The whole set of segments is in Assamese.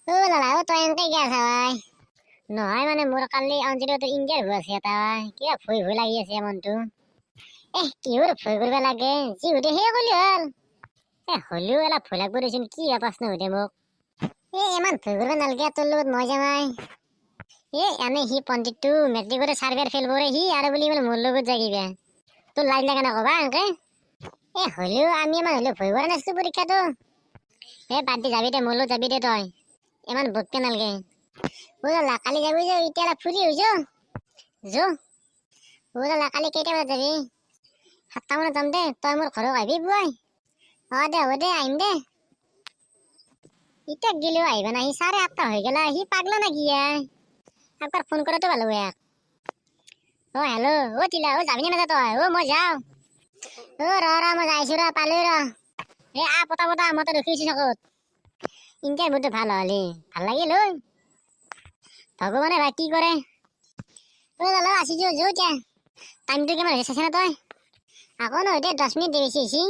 লালা তই এনেকে গিয়া আছা ভাই নহয় মানে মোৰ কালি অঞ্জলিটো ইণ্টাৰভিউ আছে এটা কিবা ভয় ভয় লাগি আছে মনটো কিহৰ ভয় কৰিব লাগে যি সুধে সেই কলি হ'ল হ'লেও অলপ ভয় লাগব দেচোন কি প্ৰশ্ন সুধে মোক ইমান ভয় কৰিব নালাগে তোৰ লগত মই যামাই এনে সি পণ্ডিতটো মেট্ৰিকতে চাৰ্ভেৰ ফেল কৰে সি আৰু বুলি বোলে মোৰ লগত যায় কিবা তোৰ লাজ লাগে নকবা এনেকে হ'লেও আমি ইমান হ'লেও ভয় কৰা নাছিলো পৰীক্ষাটো বাদ দি যাবি দে মোৰ লগত যাবি দে তই ইমান বককে নালাগে লালা কালি যাবি যে এতিয়া অলপ ফুৰি হৈ যো লালা কালি কেইটা বজাত যাবি 7টা মানত যাম দে তই মোৰ ঘৰত আহিবি বুৱাই দে হ'ব দে আহিম দে এতিয়া গেলেও আহিবা না সি 8:30 হৈ গেলা সি পাগলা নেকি একবাৰ ফোন কৰাটো ভাল হ'ব হেল্ল' টিলা যাবি না তই মই যাওঁ ৰ মই যাইছো পালো পতা মই ৰখিছো চকত ইণ্টাৰভিউটো ভাল হলি ভাল লাগিল ভগৱানে ভাই কি কৰে দাদা আছি যো এতিয়া টাইমটো কিমান হৈছে চাইছা না তই আকৌ নহয় দে 10 মিনিট দেৰি হৈছে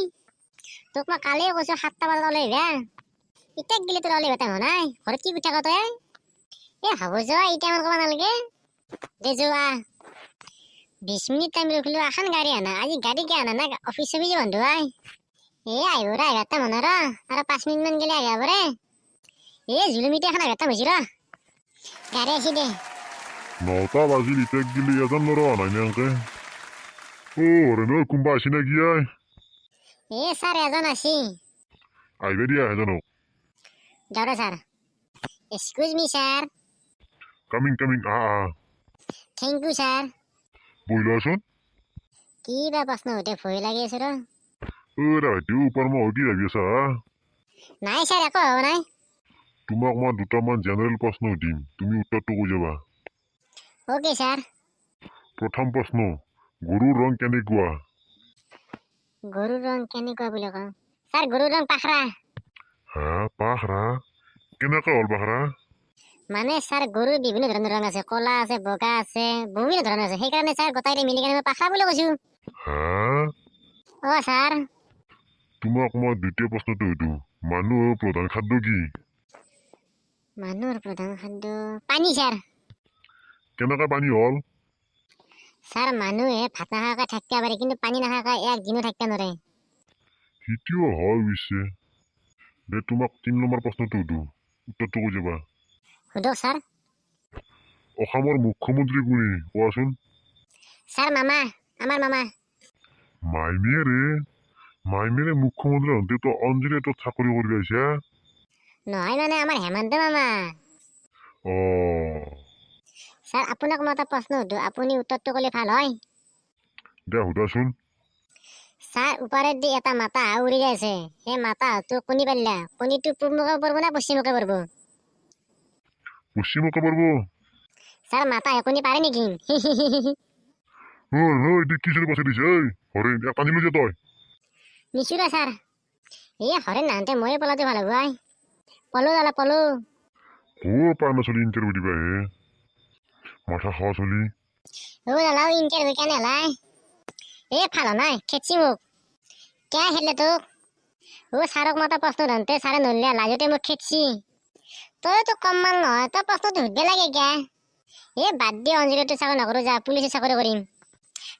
তোক মই কালিয়ে কৈছো 7টা বজাত ওলাই আহিবা এতিয়া গেলি তোৰ ওলাই টাইম হোৱা নাই ঘৰত কি পিঠা তই হ'ব যোৱা এতিয়া আমাৰ ক'ব নালাগে দে যোৱা 20 মিনিট টাইম ৰখিলো এখন গাড়ী আনা আজি গাড়ী কিয় আনা না অফিচ চফিচ বন্ধ আহিব ৰ 11টা মানৰ আৰু 5 মিনিট মান গেলে আহিব ৰে জুলুমিতে এখন 11টা হৈছে ৰ গাড়ী আছি দে 9টা বাজিল এতিয়া গেলি এজন ল'ৰা নাই নেকি ৰেনো কোনবা আছে নেকি ছাৰ এজন আছি আহিবা দিয়া এজনক যাওঁ ৰ sir excuse me sir coming thank you sir বহি লোৱাচোন কি বা প্ৰশ্ন সুধে ভয় লাগি আছে ৰ ৰাইটো ওপৰ মই কি ভাবি আছা নাই ছাৰ একো হোৱা নাই তোমাক মই 2টামান জেনেৰেল প্ৰশ্ন সুধিম তুমি উত্তৰটো কৈ যাবা অ'কে ছাৰ প্ৰথম প্ৰশ্ন গৰুৰ ৰং কেনেকুৱা গৰুৰ ৰং কেনেকুৱা বুলি কওঁ ছাৰ গৰুৰ ৰং পাখৰা পাখৰা কেনেকুৱা হ'ল পাখৰা মানে ছাৰ গৰুৰ বিভিন্ন ধৰণৰ ৰং আছে কলা আছে বগা আছে বিভিন্ন ধৰণৰ আছে সেইকাৰণে ছাৰ গোটাইতে মিলি কেনে মই পাখৰা বুলি কৈছো ছাৰ তোমাক মই দ্বিতীয় প্ৰশ্নটো সুধো মানুহৰ প্ৰধান খাদ্য কি মানুহৰ প্ৰধান খাদ্য পানী ছাৰ কেনেকুৱা পানী হ'ল ছাৰ মানুহে ভাত নাখাৱাকৈ থাকিব পাৰে কিন্তু পানী নাখাৱাকৈ একদিনো থাকিব নোৱাৰে সেইটোও হয় পিছে দে তোমাক 3 নম্বৰ প্ৰশ্নটো সুধো উত্তৰটো কৈ যাবা সোধক ছাৰ অসমৰ মুখ্যমন্ত্ৰী কোনে কোৱাচোন ছাৰ মামা আমাৰ মামা মাইমেৰে মুখ্যমন্ত্ৰী হওঁতে তো অঞ্জলিয়ে তোত চাকৰি কৰি পাইছা নহয় মানে আমাৰ হেমন্ত মামা ছাৰ আপোনাক মই এটা প্ৰশ্ন সুধো আপুনি উত্তৰটো ক'লে ভাল হয় দে সোধাচোন ছাৰ ওপৰেদি এটা মাতা হাঁহ উৰি যাই আছে সেই মাতা হাঁহটো কণী পাৰিলা কণীটো পূবমুখে পৰিব না পশ্চিমমুখে পৰিব পশ্চিমমুখে পৰিব ছাৰ মাতা হাঁহে কণী পাৰে নেকি কি চলি পাছে দিছে হৰেণ এক টানিলো যে তই নিচুৰা ছাৰ হৰেণ নাহতে ময়ে পলাটো ভাল হ'ব পলো দাদা পলো পাৰ নচলি ইণ্টাৰভিউ দিবা মাথা খাৱা চলি দাদা ইণ্টাৰভিউ কেনে হলাই ভাল নাই খেচি মোক কিয় খেদিলে তোক ছাৰক মই এটা প্ৰশ্ন ধৰতে ছাৰে নলিয়া লাজতে মোক খেদছি তই তোক কম মান নহয় তই প্ৰশ্নটো সুধিব লাগে কিয় বাদ দি অঞ্জলিটো চাকৰি নকৰো যা পুলিচে চাকৰি কৰিম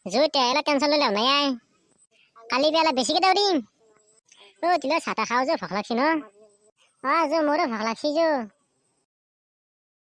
এতিয়া এলা টেনশ্যন ল'লে নাই কালি বেলা বেছিকে দৌৰিম তিলা চাহ তাহ খাওঁ যে ভোক লাগছি ন মোৰো ভোক লাগছি